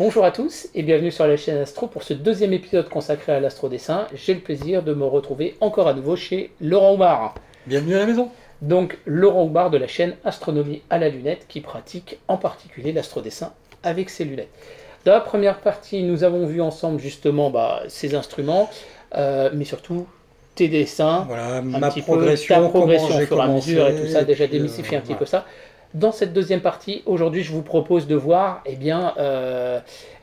Bonjour à tous et bienvenue sur la chaîne Astro pour ce deuxième épisode consacré à l'astrodessin. J'ai le plaisir de me retrouver encore à nouveau chez Laurent Houbard. Bienvenue à la maison. Donc Laurent Houbard de la chaîne Astronomie à la lunette qui pratique en particulier l'astrodessin avec ses lunettes. Dans la première partie, nous avons vu ensemble justement ces instruments, mais surtout tes dessins, Voilà, ta progression au fur et à mesure et tout ça, déjà démystifier un petit voilà. peu ça. Dans cette deuxième partie, aujourd'hui, je vous propose de voir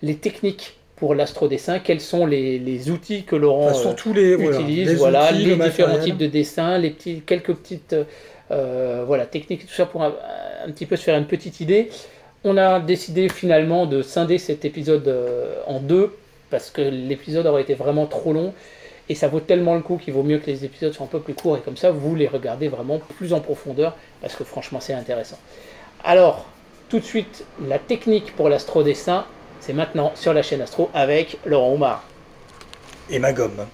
les techniques pour l'astrodessin, quels sont les outils que Laurent surtout utilise, les différents types de dessins, quelques petites techniques, tout ça pour un petit peu se faire une petite idée. On a décidé finalement de scinder cet épisode en deux, parce que l'épisode aurait été vraiment trop long, et ça vaut tellement le coup qu'il vaut mieux que les épisodes soient un peu plus courts, et comme ça vous les regardez vraiment plus en profondeur, parce que franchement c'est intéressant. Alors, tout de suite, la technique pour l'astrodessin, c'est maintenant sur la chaîne Astro avec Laurent Houbard. Et ma gomme.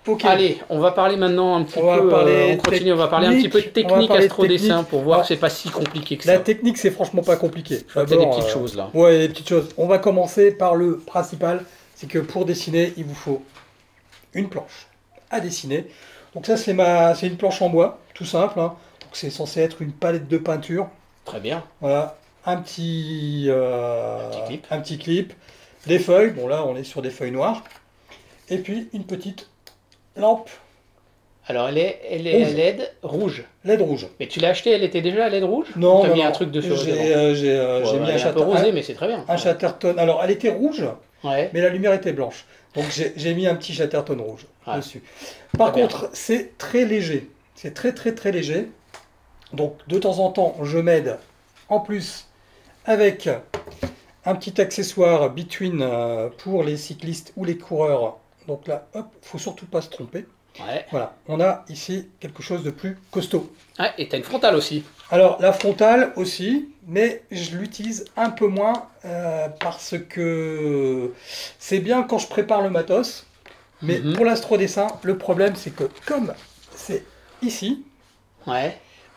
Okay. Allez, on va parler maintenant un petit peu. On va parler un petit peu de technique astrodessin pour voir que c'est pas si compliqué que ça. La technique, c'est franchement pas compliqué. Des petites choses là. Ouais, des petites choses. On va commencer par le principal, c'est que pour dessiner, il vous faut une planche à dessiner. Donc ça, c'est une planche en bois, tout simple. Hein. Donc c'est censé être une palette de peinture. Très bien. Voilà, un petit clip, des feuilles. Bon là, on est sur des feuilles noires. Et puis une petite lampe. Alors elle est LED rouge. LED rouge. Mais tu l'as acheté, elle était déjà à LED rouge? Non, t'as mis un truc dessus. J'ai mis un peu rosé, mais c'est très bien. Un Chatterton. Alors elle était rouge, ouais. Mais la lumière était blanche. Donc j'ai mis un petit Chatterton rouge dessus. Par contre, c'est très léger. C'est très léger. Donc de temps en temps, je m'aide en plus avec un petit accessoire between pour les cyclistes ou les coureurs. Donc là, hop, faut surtout pas se tromper. Ouais. Voilà, on a ici quelque chose de plus costaud. Ah, et tu as une frontale aussi. Alors, la frontale aussi, mais je l'utilise un peu moins parce que c'est bien quand je prépare le matos. Mais pour l'astrodessin, le problème, c'est que comme c'est ici,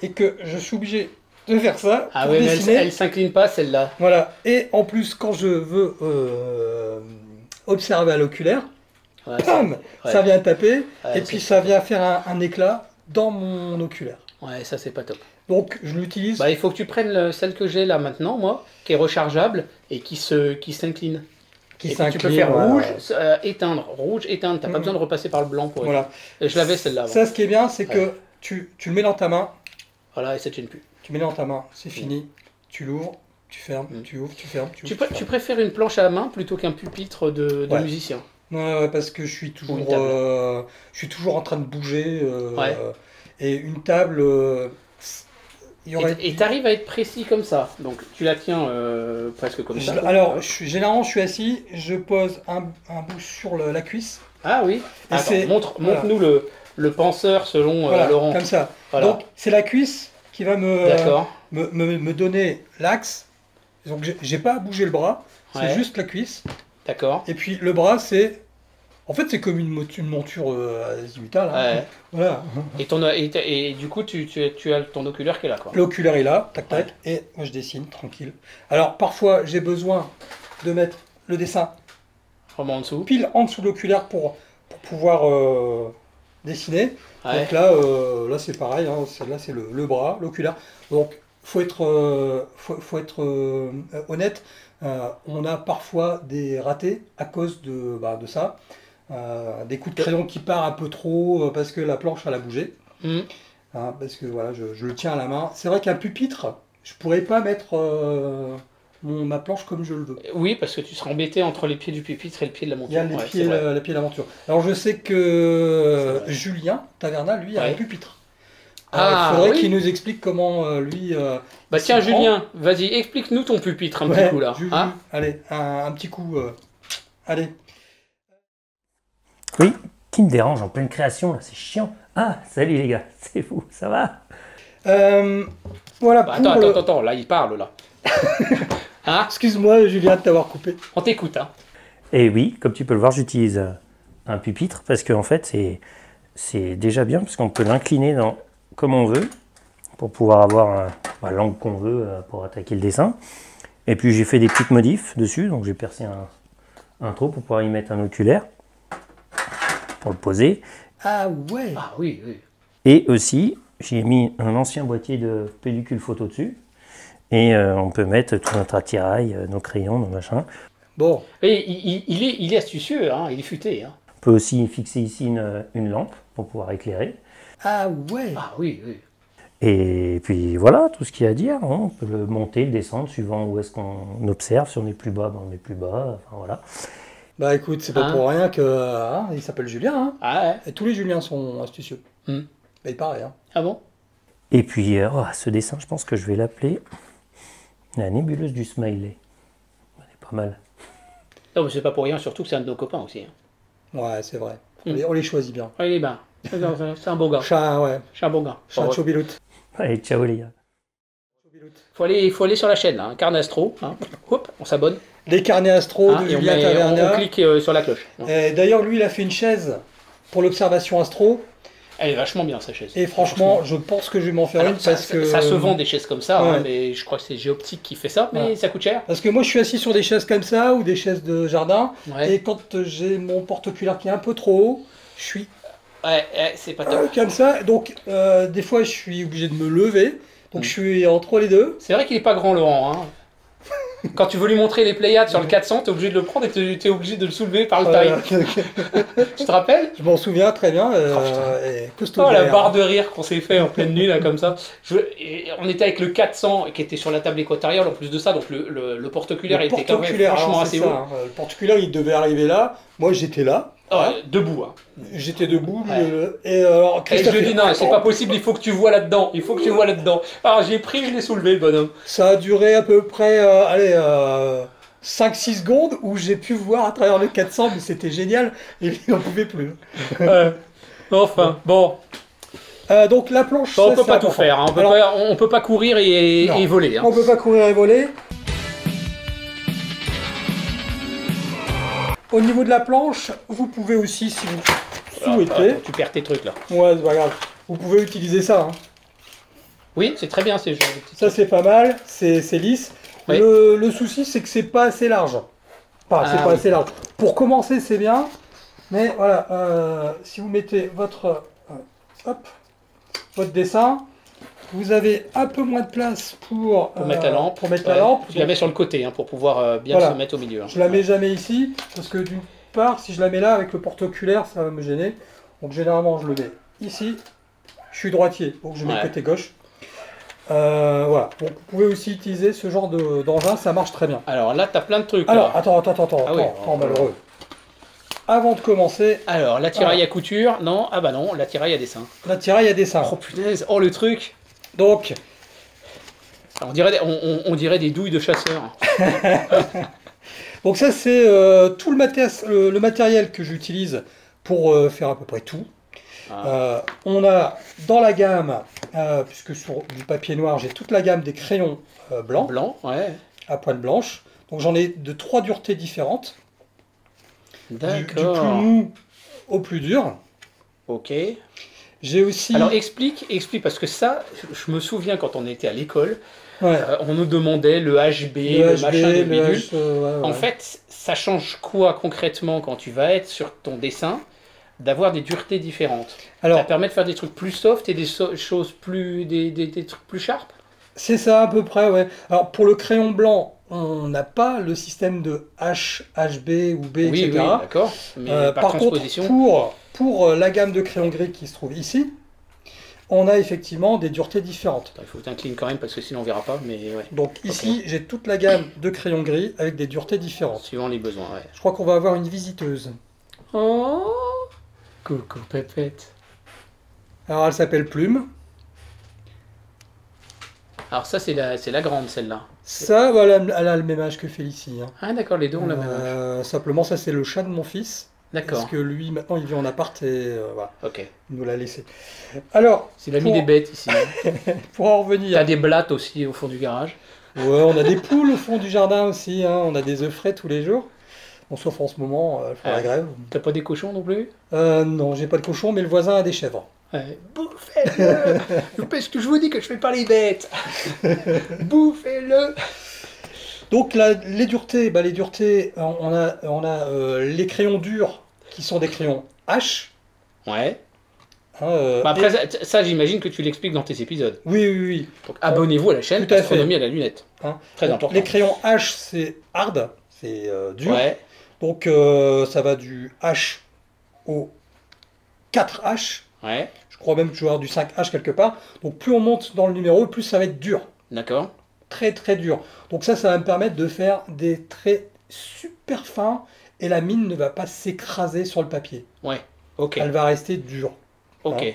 et que je suis obligé de faire ça. Ah oui, mais elle ne s'incline pas, celle-là. Voilà, et en plus, quand je veux observer à l'oculaire, ça vient taper, et puis ça vient faire un éclat dans mon oculaire. Ouais, ça c'est pas top. Donc je l'utilise. Il faut que tu prennes celle que j'ai là maintenant, moi, qui est rechargeable et qui s'incline. Tu peux faire rouge, éteindre, rouge, éteindre. T'as pas besoin de repasser par le blanc pour. Voilà. Je l'avais celle-là. Ça, ce qui est bien, c'est que tu le mets dans ta main. Voilà, et ça tient plus. Tu mets dans ta main, c'est fini. Tu l'ouvres, tu fermes, tu ouvres, tu fermes. Tu préfères une planche à la main plutôt qu'un pupitre de musicien? Ouais, parce que je suis toujours en train de bouger. Et une table. Et tu arrives à être précis comme ça. Donc tu la tiens presque comme ça. Alors, généralement, je suis assis, je pose un bout sur la cuisse. Ah oui. Montre-nous le penseur selon Laurent. Comme ça. Voilà. Donc c'est la cuisse qui va me donner l'axe. Donc j'ai pas à bouger le bras, c'est juste la cuisse. D'accord. Et puis le bras, c'est comme une monture azimutale. Hein. Voilà. Et du coup, tu as ton oculaire qui est là. L'oculaire est là, tac tac, et moi je dessine tranquille. Alors parfois j'ai besoin de mettre le dessin en dessous. Pile en dessous de l'oculaire pour pouvoir dessiner. Donc là c'est pareil, hein. Là c'est le bras, l'oculaire. Donc faut être honnête. On a parfois des ratés à cause de ça. Des coups de crayon qui partent un peu trop parce que la planche elle a bougé. Parce que voilà, je le tiens à la main. C'est vrai qu'un pupitre, je pourrais pas mettre ma planche comme je le veux. Oui, parce que tu seras embêté entre les pieds du pupitre et le pied de la monture. Il y a les pieds de la monture. Alors je sais que Julien Taverna, lui, a un pupitre. Il faudrait qu'il nous explique comment lui... tiens Julien, vas-y, explique-nous ton pupitre un petit coup là. Allez, un petit coup. Allez. Oui, qui me dérange en pleine création là, c'est chiant. Ah, salut les gars, c'est vous, ça va? Voilà. Bah, attends, là, il parle, là. Hein? Excuse-moi, Julien, de t'avoir coupé. On t'écoute, hein. Et oui, comme tu peux le voir, j'utilise un pupitre parce qu'en fait, c'est déjà bien parce qu'on peut l'incliner comme on veut pour pouvoir avoir l'angle qu'on veut pour attaquer le dessin. Et puis j'ai fait des petites modifs dessus, donc j'ai percé un trou pour pouvoir y mettre un oculaire pour le poser. Ah ouais. Ah oui, oui. Et aussi, j'ai mis un ancien boîtier de pellicule photo dessus. Et on peut mettre tout notre attirail, nos crayons, nos machins. Bon. Et il est astucieux, hein, il est futé. Hein. On peut aussi fixer ici une lampe pour pouvoir éclairer. Ah ouais. Ah oui, oui. Et puis voilà, tout ce qu'il y a à dire. Hein. On peut le monter, le descendre, suivant où est-ce qu'on observe. Si on est plus bas, ben on est plus bas. Enfin voilà. Bah écoute, c'est pas pour rien que il s'appelle Julien. Hein. Ah ouais. Et tous les Juliens sont astucieux. Bah, il paraît. Hein. Ah bon? Et puis ce dessin, je pense que je vais l'appeler la nébuleuse du smiley. Elle est pas mal. Non, mais c'est pas pour rien, surtout que c'est un de nos copains aussi. Hein. Ouais, c'est vrai. On les choisit bien. Ouais, il est bien. C'est un bon gars. Chat, ouais. C'est un bon gars. Chat de Chobilout. Allez, ciao les gars. Faut aller sur la chaîne, là, hein. Carnet Astro. Hein. Hop, on s'abonne. Les carnets astro de Julien Taverna. On clique sur la cloche. D'ailleurs, lui, il a fait une chaise pour l'observation astro. Elle est vachement bien, sa chaise. Et franchement, je pense que je vais m'en faire une parce que... Ça se vend des chaises comme ça, hein, mais je crois que c'est Géoptique qui fait ça, mais ça coûte cher. Parce que moi, je suis assis sur des chaises comme ça ou des chaises de jardin. Ouais. Et quand j'ai mon porte-oculaire qui est un peu trop haut, je suis c'est pas top. comme ça. Donc, des fois, je suis obligé de me lever. Donc, je suis entre les deux. C'est vrai qu'il est pas grand, Laurent. Hein. Quand tu veux lui montrer les Pléiades sur le 400, tu es obligé de le prendre et tu es obligé de le soulever par le taille. Tu te rappelles? Je m'en souviens très bien. La barre de rire qu'on s'est fait en pleine nuit, là, comme ça. On était avec le 400 qui était sur la table équatoriale en plus de ça, donc le porte-oculaire était quand même franchement assez haut. Le porte-oculaire, il devait arriver là. Moi, j'étais là. Debout. Hein. J'étais debout. Et je lui ai dit, non, c'est pas possible, il faut que tu vois là-dedans. Il faut que tu vois là-dedans. Alors j'ai pris, je l'ai soulevé, le bonhomme. Ça a duré à peu près 5-6 secondes où j'ai pu voir à travers le 400, mais c'était génial et il n'en pouvait plus. Enfin, bon. Donc la planche, on peut pas tout faire. Hein. On peut pas courir et voler. Hein. On peut pas courir et voler. Au niveau de la planche, vous pouvez aussi, si vous souhaitez... tu perds tes trucs là. Ouais, c'est pas grave. Vous pouvez utiliser ça. Hein. Oui, c'est très bien ces genres de petits ça, c'est pas mal, c'est lisse. Oui. Le souci, c'est que c'est pas assez large. C'est pas assez large. Pour commencer, c'est bien. Mais voilà, si vous mettez votre dessin, vous avez un peu moins de place pour mettre la lampe. Tu la mets sur le côté pour pouvoir bien se mettre au milieu. Hein. Je la mets jamais ici parce que d'une part, si je la mets là avec le porte-oculaire, ça va me gêner. Donc généralement, je le mets ici. Je suis droitier, donc je mets le côté gauche. Voilà. Donc, vous pouvez aussi utiliser ce genre d'engin, ça marche très bien. Alors là, tu as plein de trucs. Alors, attends, malheureux. Avant de commencer... Alors, l'attirail à couture, non. Ah bah non, l'attirail à dessin. L'attirail à dessin. Oh punaise, le truc. Donc... On dirait des douilles de chasseurs. Donc ça, c'est tout le matériel que j'utilise pour faire à peu près tout. On a dans la gamme, puisque sur du papier noir, j'ai toute la gamme des crayons blancs. À pointe blanche. Donc j'en ai de 3 duretés différentes. Du plus mou au plus dur. Ok. J'ai aussi... Alors explique, parce que ça, je me souviens quand on était à l'école, on nous demandait le HB, le machin, le bidule. En fait, ça change quoi concrètement quand tu vas être sur ton dessin d'avoir des duretés différentes? Alors, ça permet de faire des trucs plus soft et des choses plus... des trucs plus sharp? C'est ça à peu près, ouais. Alors pour le crayon blanc, on n'a pas le système de H, HB ou B, etc. Oui, d'accord. Mais par contre, pour la gamme de crayons gris qui se trouve ici, on a effectivement des duretés différentes. Il faut que tu inclines quand même parce que sinon on ne verra pas. Mais ouais. Donc ici, j'ai toute la gamme de crayons gris avec des duretés différentes. Suivant les besoins, Je crois qu'on va avoir une visiteuse. Oh, coucou Pépette. Alors elle s'appelle Plume. Alors ça c'est la grande celle-là. Ça, voilà, elle a le même âge que Félicie. Hein. Ah d'accord, les deux ont le même âge. Simplement ça c'est le chat de mon fils. D'accord. Parce que lui, maintenant, il vit en appart et voilà. Ok. Il nous l'a laissé. Alors. C'est l'ami des bêtes ici. Pour en revenir. T'as des blattes aussi au fond du garage. Ouais, on a des poules au fond du jardin aussi. Hein. On a des œufs frais tous les jours. On sauf en ce moment, pour la grève. T'as pas des cochons non plus? Non, j'ai pas de cochons, mais le voisin a des chèvres. Ouais. Bouffez-le. Parce que je vous dis que je fais pas les bêtes. Bouffez-le. Donc les duretés, on a les crayons durs qui sont des crayons H. Ouais. Après, ça j'imagine que tu l'expliques dans tes épisodes. Oui. Donc abonnez-vous à la chaîne Astronomie à la lunette. Hein. Très important. Les crayons H, c'est hard, c'est dur. Ouais. Donc ça va du H au 4H. Ouais. Je crois même que je vais avoir du 5H quelque part. Donc plus on monte dans le numéro, plus ça va être dur. D'accord. Très très dur. Donc ça va me permettre de faire des traits super fins et la mine ne va pas s'écraser sur le papier. Ouais. Ok. Elle va rester dure. Ok. Hein.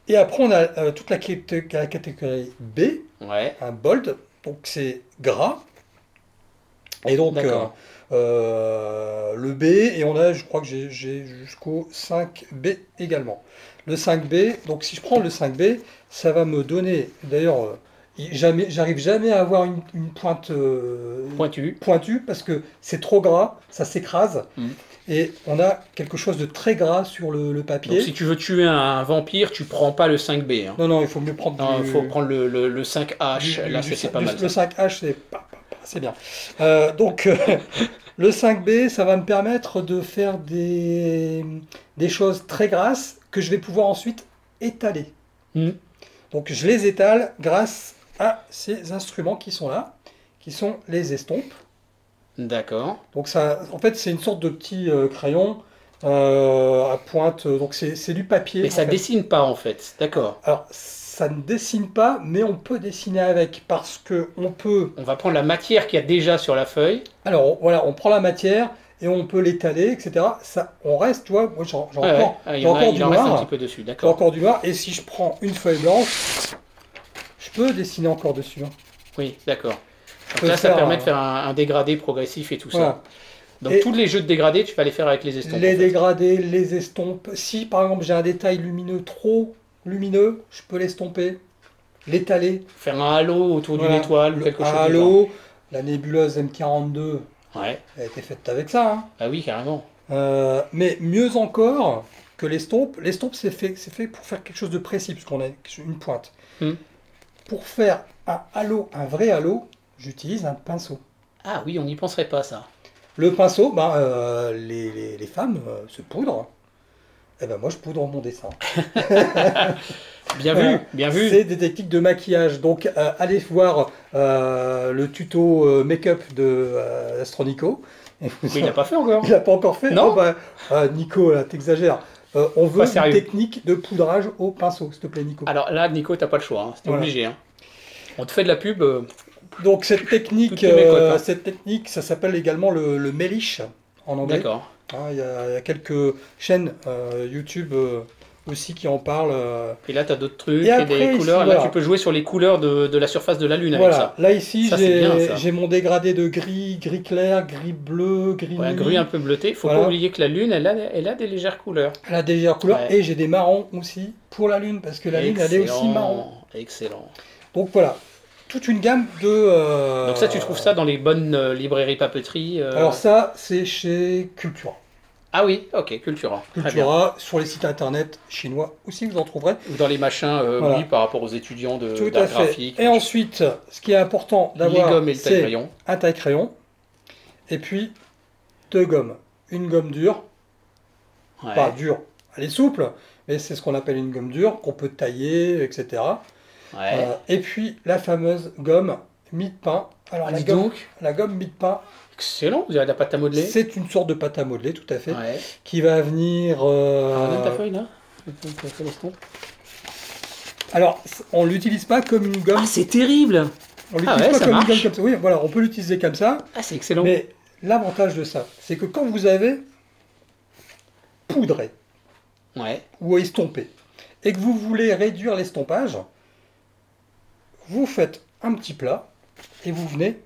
Et après on a toute la catégorie B. Ouais. Un bold. Donc c'est gras. Et donc le B, et on a, je crois que j'ai jusqu'au 5B également. Le 5B, donc si je prends le 5B, ça va me donner, d'ailleurs, j'arrive jamais à avoir une pointe pointue parce que c'est trop gras, ça s'écrase. Et on a quelque chose de très gras sur le papier. Donc si tu veux tuer un vampire, tu prends pas le 5B. Hein. Non, il faut mieux prendre il faut prendre le 5H, là c'est pas mal. Le 5H, c'est bien. Donc le 5B, ça va me permettre de faire des choses très grasses que je vais pouvoir ensuite étaler. Donc je les étale grâce à ces instruments qui sont là, qui sont les estompes. D'accord. Donc ça, en fait, c'est une sorte de petit crayon à pointe. Donc c'est du papier. Mais ça dessine pas en fait. D'accord. Alors ça ne dessine pas, mais on peut dessiner avec parce que on peut. On va prendre la matière qu'il y a déjà sur la feuille. Alors voilà, on prend la matière et on peut l'étaler, etc. Ça, on reste, tu vois, moi j'ai encore du noir. Un petit peu dessus, d'accord. Encore du noir. Et si je prends une feuille blanche, je peux dessiner encore dessus. Hein. Oui, d'accord. Donc là, ça permet de faire un dégradé progressif et tout ça. Donc tous les jeux de dégradés, tu vas les faire avec les estompes. Les dégradés, les estompes. Si par exemple j'ai un détail lumineux trop lumineux, je peux l'estomper, l'étaler. Faire un halo autour d'une étoile ou quelque chose. Un halo, la nébuleuse M42, elle a été faite avec ça. Hein. Ah oui, carrément. Mais mieux encore que l'estompe, c'est fait pour faire quelque chose de précis, puisqu'on a une pointe. Pour faire un halo, un vrai halo, j'utilise un pinceau. Ah oui, on n'y penserait pas ça. Le pinceau, les femmes se poudrent. Eh ben moi je poudre mon dessin. Bien vu, bien vu. C'est des techniques de maquillage. Donc allez voir le tuto make-up de Astronico. Mais il n'a pas fait encore. Il n'a pas encore fait. Non. Nico, là, t'exagères. On veut une technique de poudrage au pinceau, s'il te plaît, Nico. Alors là, Nico, t'as pas le choix. Hein. C'était obligé. Hein. On te fait de la pub. Donc cette technique, ça s'appelle également le Melish en anglais. D'accord. Il y a quelques chaînes YouTube aussi qui en parlent. Et là, tu as d'autres trucs et des couleurs. Ici, là, tu peux jouer sur les couleurs de la surface de la Lune avec ça. Là, ici, j'ai mon dégradé de gris clair, gris bleu, gris nuit. Gris un peu bleuté. Il ne faut pas oublier que la Lune, elle a des légères couleurs. Elle a des légères couleurs et j'ai des marrons aussi pour la Lune parce que la Lune, elle est aussi marron. Excellent. Donc voilà. Toute une gamme de... Donc ça, tu trouves ça dans les bonnes librairies papeterie Alors ça, c'est chez Cultura. Ah oui, ok, Cultura. Cultura, sur les sites internet chinois aussi, vous en trouverez. Ou dans les machins, oui, par rapport aux étudiants d'art graphique. Et ensuite, ce qui est important d'avoir, c'est un taille-crayon. Et puis, 2 gommes. Une gomme dure. Pas dure, elle est souple, mais c'est ce qu'on appelle une gomme dure, qu'on peut tailler, etc. Et puis la fameuse gomme mie-de-pain. Alors la gomme mie-de-pain. Excellent, vous avez de la pâte à modeler. C'est une sorte de pâte à modeler, tout à fait, qui va venir. Donne ta feuille là. Alors, on l'utilise pas comme une gomme. Ah, c'est terrible. On l'utilise pas comme une gomme comme ça. Oui, voilà, on peut l'utiliser comme ça. Ah, c'est excellent. Mais l'avantage de ça, c'est que quand vous avez poudré ou estompé et que vous voulez réduire l'estompage, vous faites un petit plat et vous venez.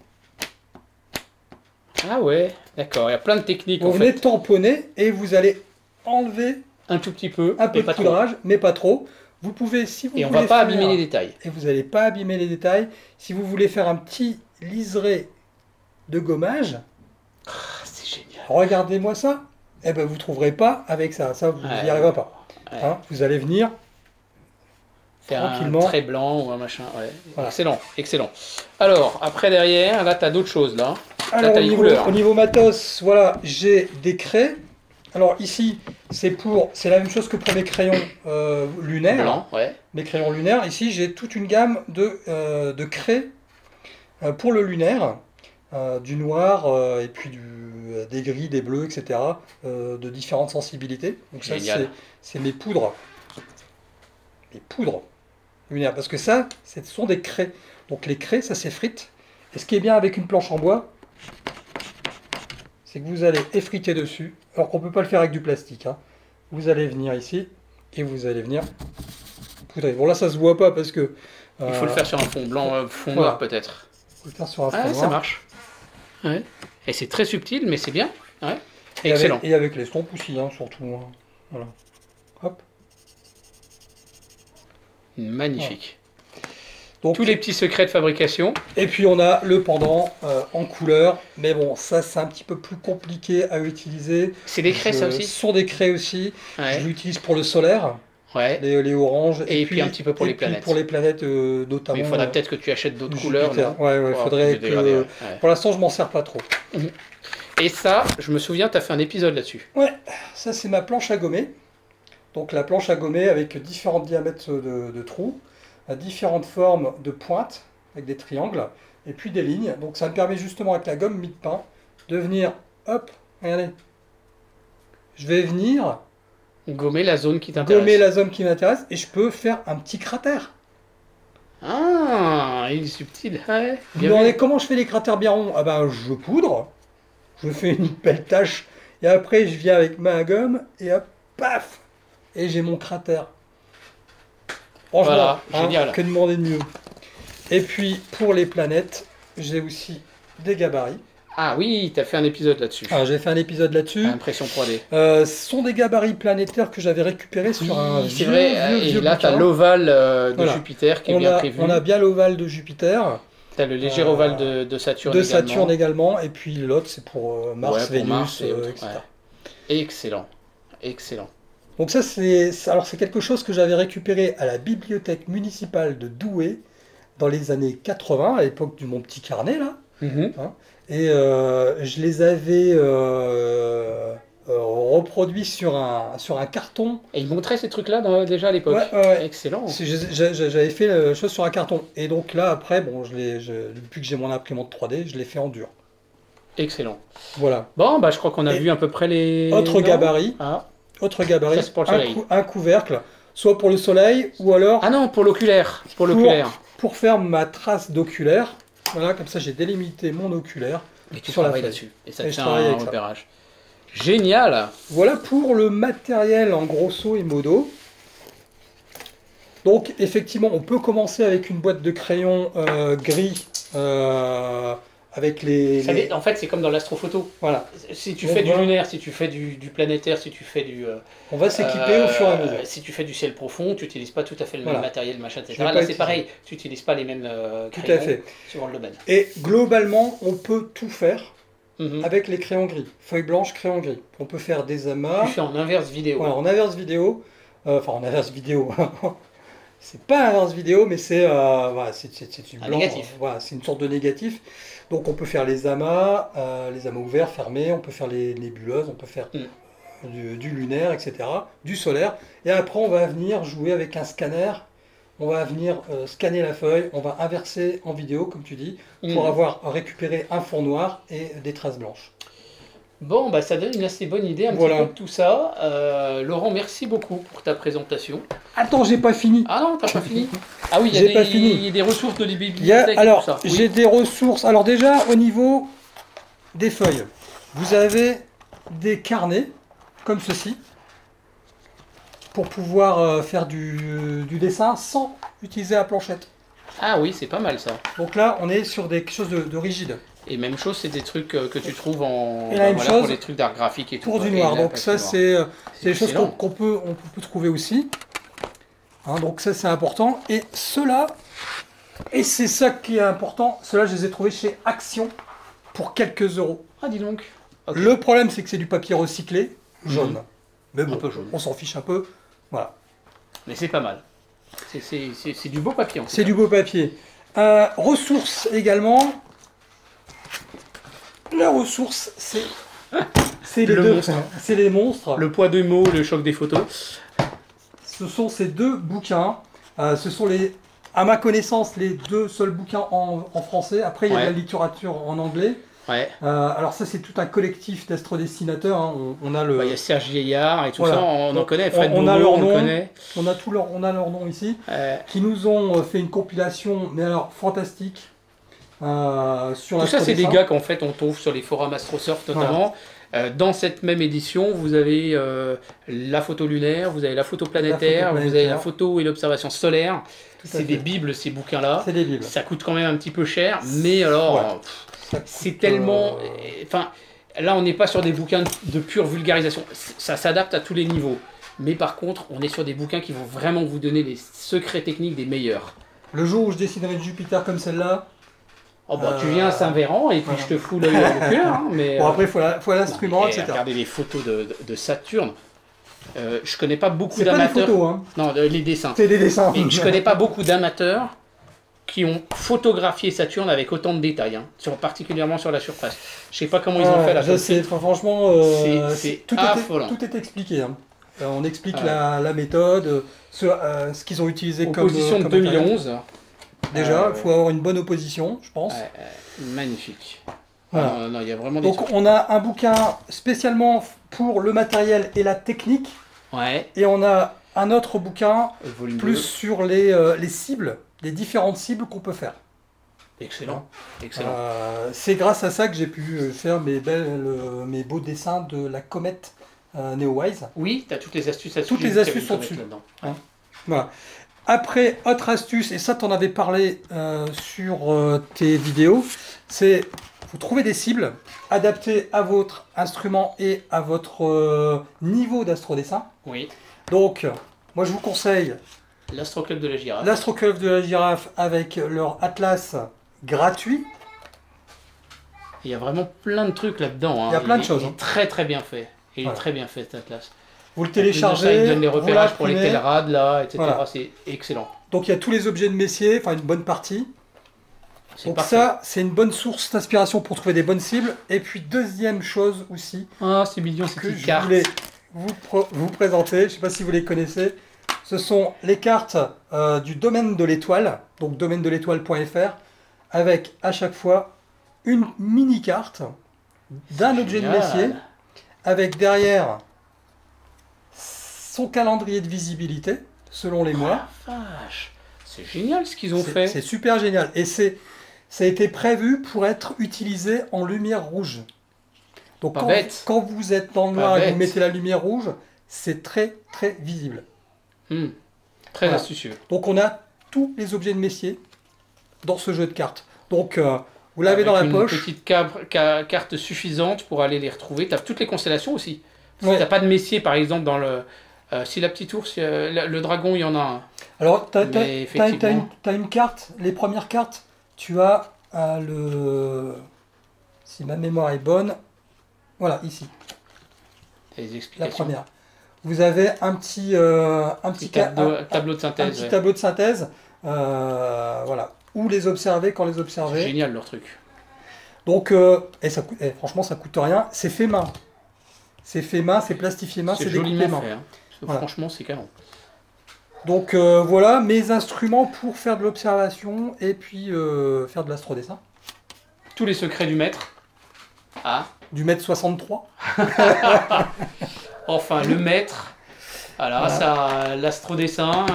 Ah ouais, d'accord, il y a plein de techniques. Vous venez tamponner et vous allez enlever un tout petit peu, un peu de poudrage, mais pas trop. Vous pouvez, si vous et on voulez va pas abîmer les détails. Et vous n'allez pas abîmer les détails. Si vous voulez faire un petit liseré de gommage, c'est génial. Regardez-moi ça. Eh ben, vous ne trouverez pas avec ça. Ça, vous n'y arriverez pas. Hein, vous allez venir faire tranquillement. Un trait blanc ou un machin. Ouais. Voilà. Excellent, excellent. Alors, après derrière, là, tu as d'autres choses là. Alors, au niveau matos, voilà, j'ai des craies. Alors ici, c'est la même chose que pour mes crayons lunaires. Blanc, ouais. Mes crayons lunaires. Ici, j'ai toute une gamme de craies pour le lunaire. Du noir et puis des gris, des bleus, etc. De différentes sensibilités. Donc ça, c'est mes poudres. Les poudres lunaires. Parce que ça, ce sont des craies. Donc les craies, ça s'effrite. Et ce qui est bien avec une planche en bois, c'est que vous allez effriter dessus. Alors qu'on ne peut pas le faire avec du plastique. Hein. Vous allez venir ici et vous allez venir poudrer. Bon là, ça se voit pas parce que... il faut le faire sur un fond blanc, fond noir peut-être. Il faut le faire sur un fond noir. Ça marche. Ouais. Et c'est très subtil, mais c'est bien. Ouais. Et excellent. Et avec l'estompe aussi, hein, surtout. Hein. Voilà. Hop. Magnifique. Voilà. Donc, tous les petits secrets de fabrication. Et puis on a le pendant en couleur. Mais bon, ça c'est un petit peu plus compliqué à utiliser. C'est des craies ça aussi? Ce sont des craies aussi. Ouais. Je l'utilise pour le solaire. Ouais. Les oranges. Et puis un petit peu pour les planètes. Pour les planètes notamment. Mais il faudra peut-être que tu achètes d'autres couleurs. Ouais, il faudrait que... Ouais. Pour l'instant, je m'en sers pas trop. Et ça, je me souviens, tu as fait un épisode là-dessus. Ouais, ça c'est ma planche à gommer. Donc la planche à gommer avec différents diamètres de trous, à différentes formes de pointes, avec des triangles, et puis des lignes. Donc ça me permet justement avec la gomme mie-de-pain de venir, hop, regardez. Je vais venir... Gommer la zone qui t'intéresse. Gommer la zone qui m'intéresse et je peux faire un petit cratère. Ah, il est subtil. Ouais, vous me demandez comment je fais les cratères bien ronds? Ah ben, je poudre, je fais une belle tache et après je viens avec ma gomme et hop, paf, et j'ai mon cratère. Franchement, voilà, génial. Que demander de mieux. Et puis pour les planètes, j'ai aussi des gabarits. Ah oui, tu as fait un épisode là-dessus. Alors j'ai fait un épisode là-dessus. Impression 3D. Ce sont des gabarits planétaires que j'avais récupérés sur un vieux, et là tu as l'ovale de Jupiter qui est bien prévu. On a bien l'ovale de Jupiter. Tu as le léger ovale de Saturne également. De Saturne également. Et puis l'autre c'est pour Mars, Vénus, etc. Ouais. Excellent. Excellent. Donc ça c'est quelque chose que j'avais récupéré à la bibliothèque municipale de Douai dans les années 80, à l'époque de mon petit carnet là. Et je les avais reproduits sur un carton. Et ils montraient ces trucs-là déjà à l'époque. Ouais. Excellent. J'avais fait la chose sur un carton. Et donc là, après, bon, depuis que j'ai mon imprimante 3D, je l'ai fait en dur. Excellent. Voilà. Bon, bah, je crois qu'on a vu à peu près les... Autre gabarit. Un couvercle, soit pour le soleil, ou alors... Ah non, pour l'oculaire. Pour faire ma trace d'oculaire. Voilà, comme ça j'ai délimité mon oculaire. Et tu travailles là-dessus. Et ça te fait un repérage. Génial. Voilà pour le matériel en grosso et modo. Donc effectivement, on peut commencer avec une boîte de crayons gris. Avec En fait, c'est comme dans l'astrophoto. Voilà. Si tu fais du lunaire, si tu fais du planétaire, si tu fais du... on va s'équiper au fur et à mesure. Si tu fais du ciel profond, tu n'utilises pas tout à fait le même matériel, machin, etc. Là, c'est pareil. Tu n'utilises pas les mêmes crayons suivant le domaine. Et globalement, on peut tout faire avec les crayons gris. Feuille blanche, crayon gris. On peut faire des amas. Tu fais en inverse vidéo. Voilà, en inverse vidéo. En inverse vidéo. C'est pas inverse vidéo, mais c'est du blanc. Négatif. Voilà, c'est une sorte de négatif. Donc on peut faire les amas ouverts, fermés, on peut faire les nébuleuses, on peut faire du lunaire, etc., du solaire. Et après on va venir jouer avec un scanner, on va venir scanner la feuille, on va inverser en vidéo, comme tu dis, pour avoir récupéré un fond noir et des traces blanches. Bon, bah ça donne une assez bonne idée petit peu de tout ça. Laurent, merci beaucoup pour ta présentation. Attends, j'ai pas fini. Ah non, t'as pas fini. Ah oui, il y a des ressources de les bibliothèques. Alors, j'ai des ressources. Alors déjà, au niveau des feuilles, vous avez des carnets, comme ceci, pour pouvoir faire du dessin sans utiliser la planchette. Ah oui, c'est pas mal ça. Donc là, on est sur quelque chose de rigide. Et même chose, c'est des trucs que tu trouves en... Et la même chose pour les trucs d'art graphique et tout. Pour du noir. Donc ça, c'est des choses qu'on peut trouver aussi. Hein, donc ça, c'est important. Et ceux-là, et c'est ça qui est important, ceux-là, je les ai trouvés chez Action pour quelques euros. Ah, dis donc. Okay. Le problème, c'est que c'est du papier recyclé, jaune. Mais bon, un peu jaune. On s'en fiche un peu. Voilà. Mais c'est pas mal. C'est du beau papier. C'est du beau papier. Ressources également. La ressource, c'est les monstres. Le poids de mots, le choc des photos. Ce sont ces deux bouquins. Ce sont à ma connaissance, les deux seuls bouquins en français. Après, il y a de la littérature en anglais. Ouais. Alors ça, c'est tout un collectif d'astrodessinateurs. Hein. On a le. Il y a Serge Vieillard et tout ça. On en connaît. Fred on Bourreau, a leur on nom. le connaît. On a leur nom ici. Qui nous ont fait une compilation, mais alors fantastique. Sur tout ça, c'est des gars qu'en fait on trouve sur les forums AstroSurf notamment. Voilà. Dans cette même édition, vous avez la photo lunaire, vous avez la photo planétaire, vous avez la photo et l'observation solaire. C'est des bibles ces bouquins-là. C'est des bibles. Ça coûte quand même un petit peu cher, mais alors c'est tellement. Enfin, là on n'est pas sur des bouquins de pure vulgarisation. Ça s'adapte à tous les niveaux. Mais par contre, on est sur des bouquins qui vont vraiment vous donner les secrets techniques des meilleurs. Le jour où je dessinerai de Jupiter comme celle-là. Oh bah, tu viens à Saint-Véran et puis je te fous l'œil à l'oculaire. Hein, mais, bon, après, il faut l'instrument, etc. Regardez les photos de Saturne. Je connais pas beaucoup d'amateurs. C'est pas des photos, hein. Non, les dessins. C'est des dessins. Et je connais pas beaucoup d'amateurs qui ont photographié Saturne avec autant de détails, hein, particulièrement sur la surface. Je sais pas comment ils ont fait la photo. Je sais, franchement, c'est affolant. Tout est expliqué. Hein. On explique la méthode, ce qu'ils ont utilisé comme opposition de 2011. Déjà, il faut avoir une bonne opposition, je pense. Magnifique. Voilà. Non, y a vraiment des Donc on a un bouquin spécialement pour le matériel et la technique. Ouais. Et on a un autre bouquin plus 2. sur les cibles, les différentes cibles qu'on peut faire. Excellent. Excellent. C'est grâce à ça que j'ai pu faire mes beaux dessins de la comète NeoWise. Oui, tu as toutes les astuces. Toutes les astuces sont dessus. Hein. Voilà. Après, autre astuce, et ça t'en avais parlé sur tes vidéos, c'est vous trouvez des cibles adaptées à votre instrument et à votre niveau d'astrodessin. Oui. Donc, moi je vous conseille l'Astroclub de la Girafe. L'Astroclub de la Girafe avec leur atlas gratuit. Il y a vraiment plein de trucs là-dedans. Hein. Il y a plein de choses. Il est très très bien fait. Il est très bien fait cet atlas. Vous le téléchargez, il donne les repérages pour les Telrad, là, etc. Voilà. C'est excellent. Donc il y a tous les objets de Messier, enfin une bonne partie. Donc parfait. ça, c'est une bonne source d'inspiration pour trouver des bonnes cibles. Et puis deuxième chose aussi, c'est mignon, que je voulais vous présenter, je ne sais pas si vous les connaissez, ce sont les cartes du domaine de l'étoile, donc domaine-de-l'étoile.fr, avec à chaque fois une mini-carte d'un objet de Messier, avec derrière son calendrier de visibilité, selon les mois. Vache, c'est génial ce qu'ils ont fait. C'est super génial. Et ça a été prévu pour être utilisé en lumière rouge. Donc quand vous êtes dans le noir et que vous mettez la lumière rouge, c'est très très visible. Très astucieux. Donc on a tous les objets de Messier dans ce jeu de cartes. Donc vous l'avez dans la poche. Une petite carte suffisante pour aller les retrouver. Tu as toutes les constellations aussi. Si tu n'as pas de Messier par exemple dans le... si la petite ours, le dragon, il y en a un. Alors, tu as une carte, les premières cartes, tu as si ma mémoire est bonne, voilà, ici. La première. Vous avez un petit tableau de synthèse. Un petit tableau de synthèse, voilà. Où les observer, quand les observer. C'est génial leur truc. Donc, franchement, ça coûte rien. C'est fait main. C'est fait main, c'est plastifié main, c'est découpé main. Fait, hein. Voilà. Franchement, c'est canon. Donc voilà mes instruments pour faire de l'observation et puis faire de l'astrodessin. Tous les secrets du maître. Du maître 63. Enfin, le maître. Voilà. Ça, l'astrodessin,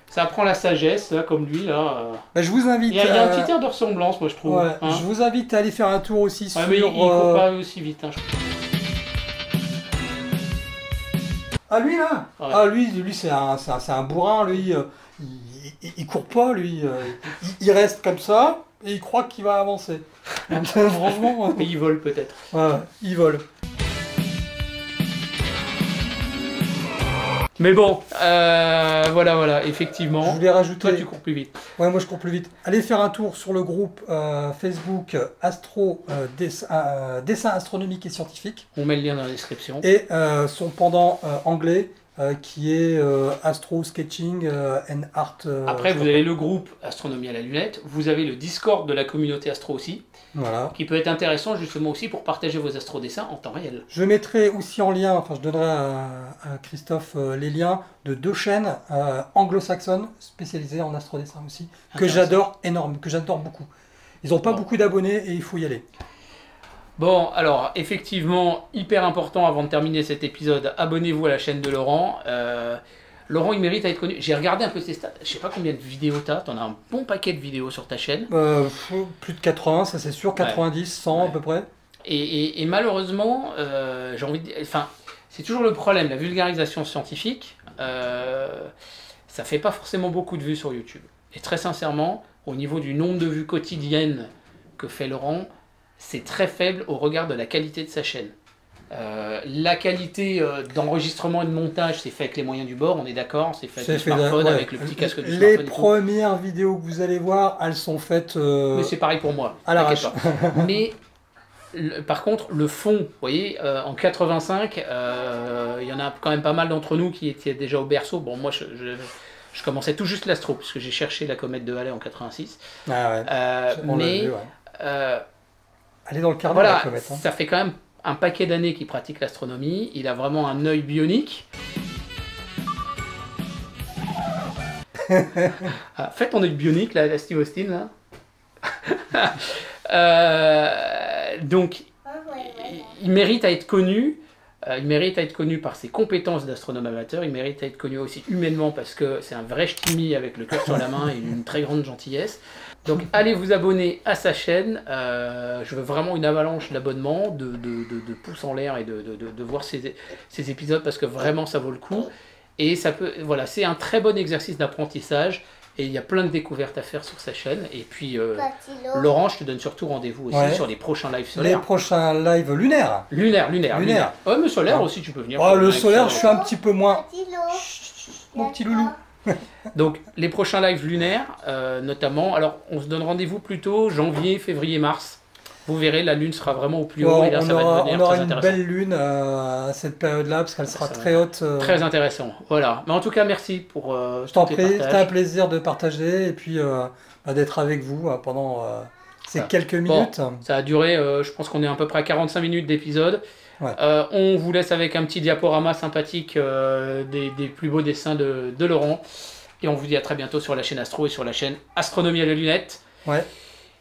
ça apprend la sagesse, là, comme lui. Là. Je vous invite. Il y a un petit air de ressemblance, moi, je trouve. Ouais, je vous invite à aller faire un tour aussi sur. Mais il ne court pas aussi vite. Hein, Ah lui là, lui c'est un bourrin, lui il court pas, lui. Il reste comme ça et il croit qu'il va avancer. Franchement. Et il vole peut-être. Ouais, il vole. Mais bon, voilà, effectivement. Je voulais rajouter. Toi, tu cours plus vite. Ouais, moi je cours plus vite. Allez faire un tour sur le groupe Facebook Dessin astronomique et scientifique. On met le lien dans la description. Et son pendant anglais qui est Astro Sketching and Art. Après, vous avez le groupe Astronomie à la lunette. Vous avez le Discord de la communauté astro aussi. Voilà. Qui peut être intéressant justement aussi pour partager vos astrodessins en temps réel. Je mettrai aussi en lien, enfin je donnerai à Christophe les liens de 2 chaînes anglo-saxonnes spécialisées en astrodessin aussi, que j'adore beaucoup. Ils n'ont pas beaucoup d'abonnés et il faut y aller. Bon, alors effectivement, hyper important avant de terminer cet épisode, abonnez-vous à la chaîne de Laurent. Laurent, il mérite à être connu. J'ai regardé un peu ses stats. Je sais pas combien de vidéos tu as. Tu en as un bon paquet de vidéos sur ta chaîne. Plus de 80, ça c'est sûr. 90, 100 à peu près. Et malheureusement, j'ai envie de dire... Enfin, c'est toujours le problème. La vulgarisation scientifique, ça fait pas forcément beaucoup de vues sur YouTube. Et très sincèrement, au niveau du nombre de vues quotidiennes que fait Laurent, c'est très faible au regard de la qualité de sa chaîne. La qualité d'enregistrement et de montage, c'est fait avec les moyens du bord, on est d'accord, c'est fait avec le smartphone, avec le petit casque du smartphone. Les premières vidéos que vous allez voir, elles sont faites... Mais c'est pareil pour moi, à l'arrache. Mais par contre, le fond, vous voyez, en 85, il y en a quand même pas mal d'entre nous qui étaient déjà au berceau. Bon, moi, je commençais tout juste l'astro, parce que j'ai cherché la comète de Halley en 86. Ah ouais. Mais... elle est dans le carnet, voilà, la comète. Hein. Ça fait quand même un paquet d'années qu'il pratique l'astronomie, il a vraiment un œil bionique. Faites ton œil bionique, là, la Steve Austin. Là. Donc, il mérite à être connu. Il mérite à être connu par ses compétences d'astronome amateur. Il mérite à être connu aussi humainement parce que c'est un vrai ch'timi avec le cœur sur la main et une très grande gentillesse. Donc allez vous abonner à sa chaîne, je veux vraiment une avalanche d'abonnements, de pouces en l'air et de voir ces épisodes parce que vraiment ça vaut le coup. Et ça peut, voilà, c'est un très bon exercice d'apprentissage et il y a plein de découvertes à faire sur sa chaîne. Et puis Laurent, je te donne surtout rendez-vous aussi sur les prochains lives solaires. Les prochains lives lunaires. Lunaire. Ouais, mais solaire aussi tu peux venir. Oh, le solaire, je suis un petit peu moins... Mon petit loulou. Donc les prochains lives lunaires, notamment, alors on se donne rendez-vous plutôt janvier, février, mars. Vous verrez, la lune sera vraiment au plus haut et là ça va devenir on aura très une belle lune à cette période-là parce qu'elle sera très haute. Très intéressant. Voilà. Mais en tout cas, merci pour. Je t'en prie, c'était un plaisir de partager et puis d'être avec vous pendant ces quelques minutes. Bon, ça a duré, je pense qu'on est à peu près à 45 minutes d'épisode. Ouais. On vous laisse avec un petit diaporama sympathique des plus beaux dessins de Laurent. Et on vous dit à très bientôt sur la chaîne Astro et sur la chaîne Astronomie à la lunette. Ouais.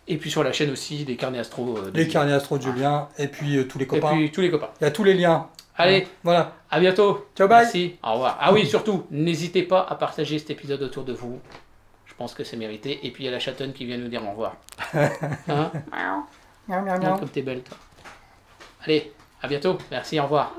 Et puis sur la chaîne aussi des carnets Astro. Les carnets Astro de Julien et puis tous les copains. Et puis tous les copains. Il y a tous les liens. Allez, voilà. À bientôt. Ciao, bye. Merci. Au revoir. Ah oui, surtout, n'hésitez pas à partager cet épisode autour de vous. Je pense que c'est mérité. Et puis il y a la chatonne qui vient nous dire au revoir. Hein? Miaou. Comme t'es belle, toi. Allez. À bientôt, merci, au revoir.